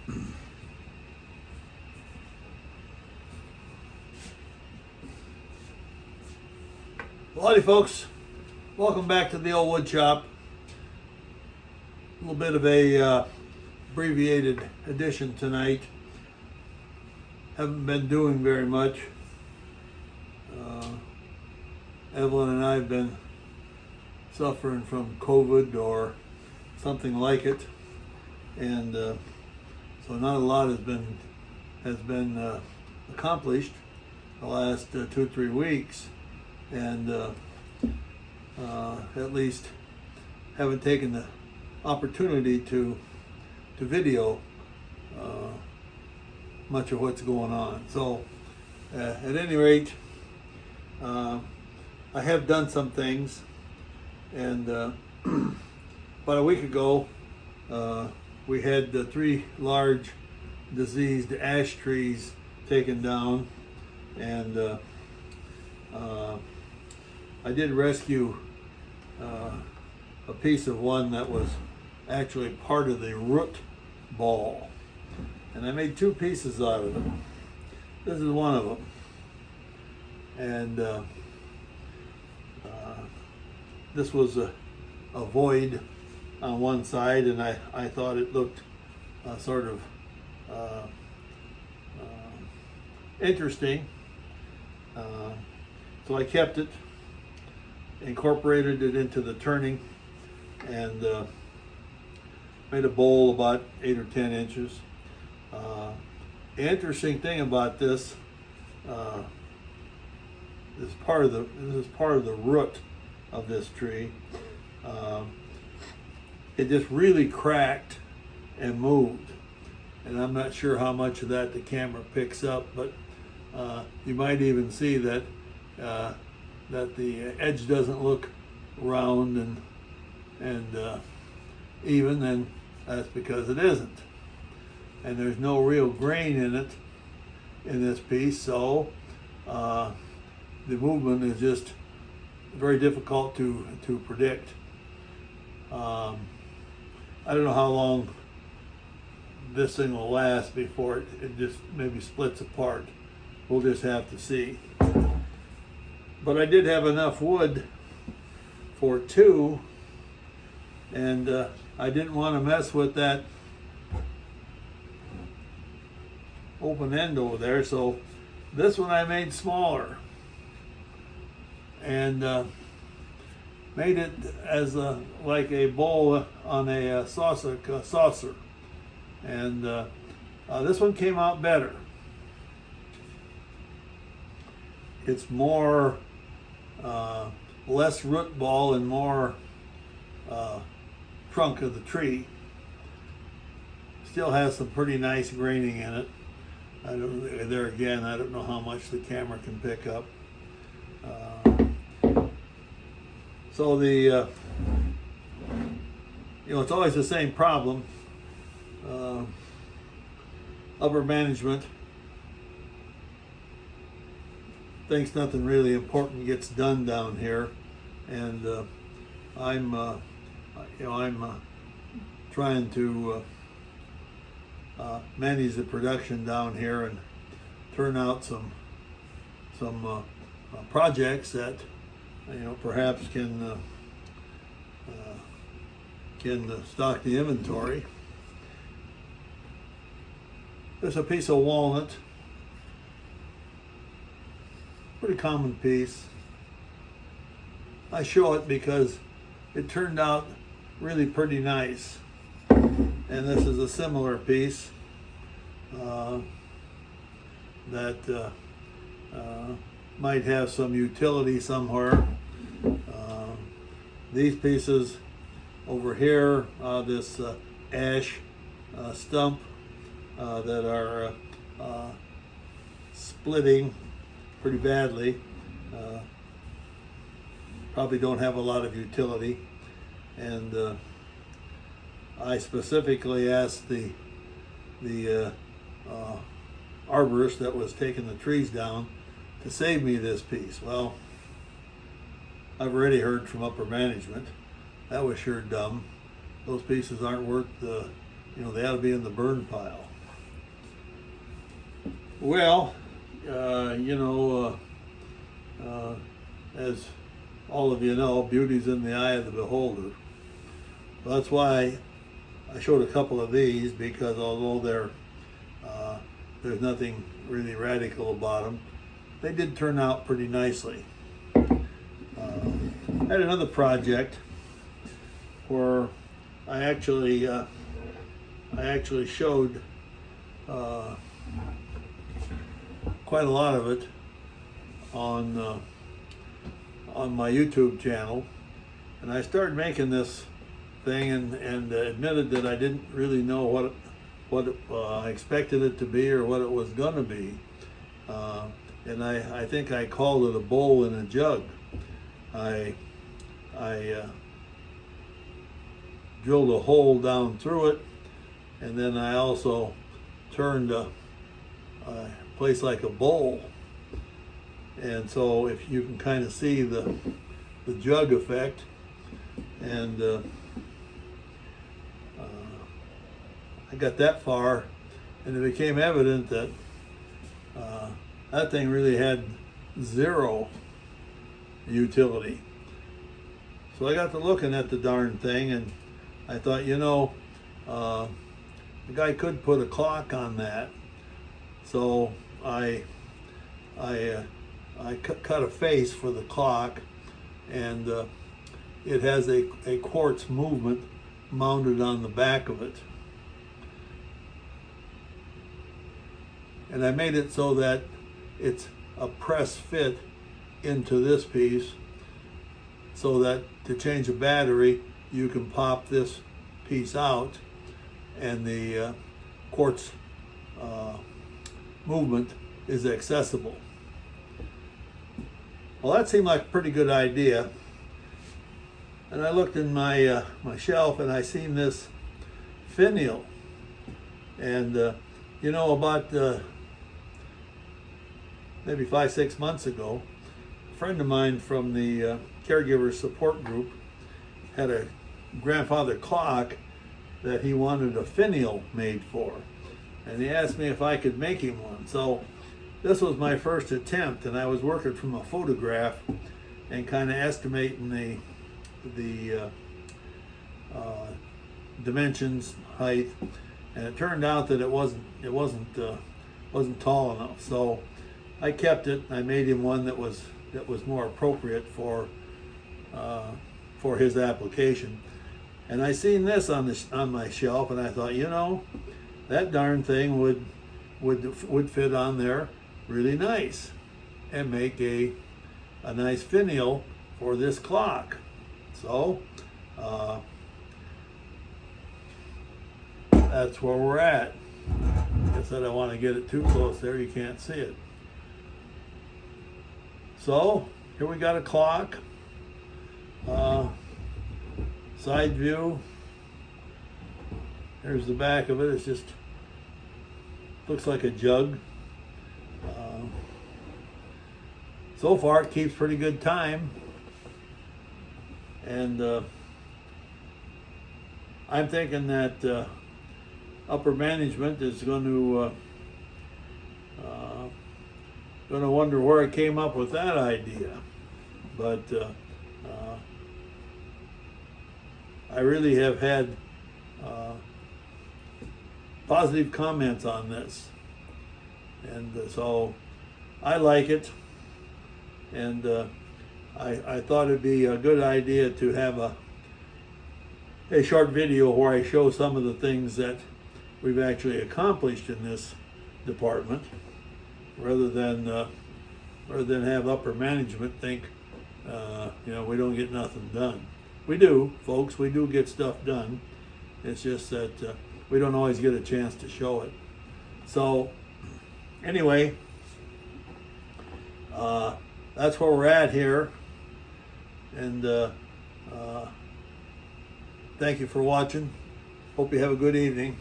Well, howdy folks, welcome back to the old wood shop. A little bit of a abbreviated edition tonight. Haven't been doing very much. Evelyn and I have been suffering from COVID or something like it, and so not a lot has been accomplished the last 2-3 weeks, and at least haven't taken the opportunity to video much of what's going on. So at any rate, I have done some things, and about a week ago we had the 3 large diseased ash trees taken down, and I did rescue a piece of one that was actually part of the root ball, and I made 2 pieces out of it. This is one of them, and this was a void on one side, and I thought it looked sort of interesting, so I kept it, incorporated it into the turning, and made a bowl about 8 or 10 inches. The interesting thing about this, this is part of the root of this tree. It just really cracked and moved, and I'm not sure how much of that the camera picks up, but you might even see that that the edge doesn't look round and even, and that's because it isn't. And there's no real grain in it in this piece, so the movement is just very difficult to predict. I don't know how long this thing will last before it just maybe splits apart. We'll just have to see. But I did have enough wood for 2, and I didn't want to mess with that open end over there, so this one I made smaller, and made it as like a bowl on a saucer, and this one came out better. It's more less root ball and more trunk of the tree. Still has some pretty nice graining in it. I don't know how much the camera can pick up. So the it's always the same problem. Upper management thinks nothing really important gets done down here, and I'm trying to manage the production down here and turn out some projects that perhaps can stock the inventory. There's a piece of walnut, pretty common piece. I show it because it turned out really pretty nice. And this is a similar piece that might have some utility somewhere. These pieces over here, this ash stump that are splitting pretty badly, probably don't have a lot of utility, and I specifically asked the arborist that was taking the trees down to save me this piece. Well, I've already heard from upper management. That was sure dumb. Those pieces aren't worth the, they ought to be in the burn pile. Well, you know, as all of you know, beauty's in the eye of the beholder. Well, that's why I showed a couple of these, because although there's nothing really radical about them, they did turn out pretty nicely. I had another project where I actually showed quite a lot of it on my YouTube channel, and I started making this thing and admitted that I didn't really know what I expected it to be or what it was going to be, and I think I called it a bowl in a jug. I drilled a hole down through it, and then I also turned a place like a bowl. And so if you can kind of see the jug effect, and I got that far, and it became evident that that thing really had zero utility. So I got to looking at the darn thing, and I thought, you know, the guy could put a clock on that. So I cut a face for the clock, and it has a quartz movement mounted on the back of it. And I made it so that it's a press fit into this piece, so that to change a battery, you can pop this piece out, and the quartz movement is accessible. Well, that seemed like a pretty good idea. And I looked in my shelf, and I seen this finial. And you know, about maybe 5-6 months ago, a friend of mine from the caregiver support group had a grandfather clock that he wanted a finial made for, and he asked me if I could make him one. So this was my first attempt, and I was working from a photograph and kind of estimating the dimensions, height, and it turned out that it wasn't tall enough. So I kept it. I made him one that was more appropriate for his application. And I seen this on my shelf, and I thought, you know, that darn thing would fit on there really nice and make a nice finial for this clock. So that's where we're at. I said I want to get it too close there, you can't see it. So here we got a clock, side view. Here's the back of it. It's just looks like a jug. So far it keeps pretty good time, and I'm thinking that upper management is going to wonder where I came up with that idea. But I really have had positive comments on this, and so I like it, and I thought it'd be a good idea to have a short video where I show some of the things that we've actually accomplished in this department, rather than have upper management think you know, we don't get nothing done. We do, folks, we do get stuff done. It's just that we don't always get a chance to show it. So anyway, that's where we're at here, and thank you for watching. Hope you have a good evening.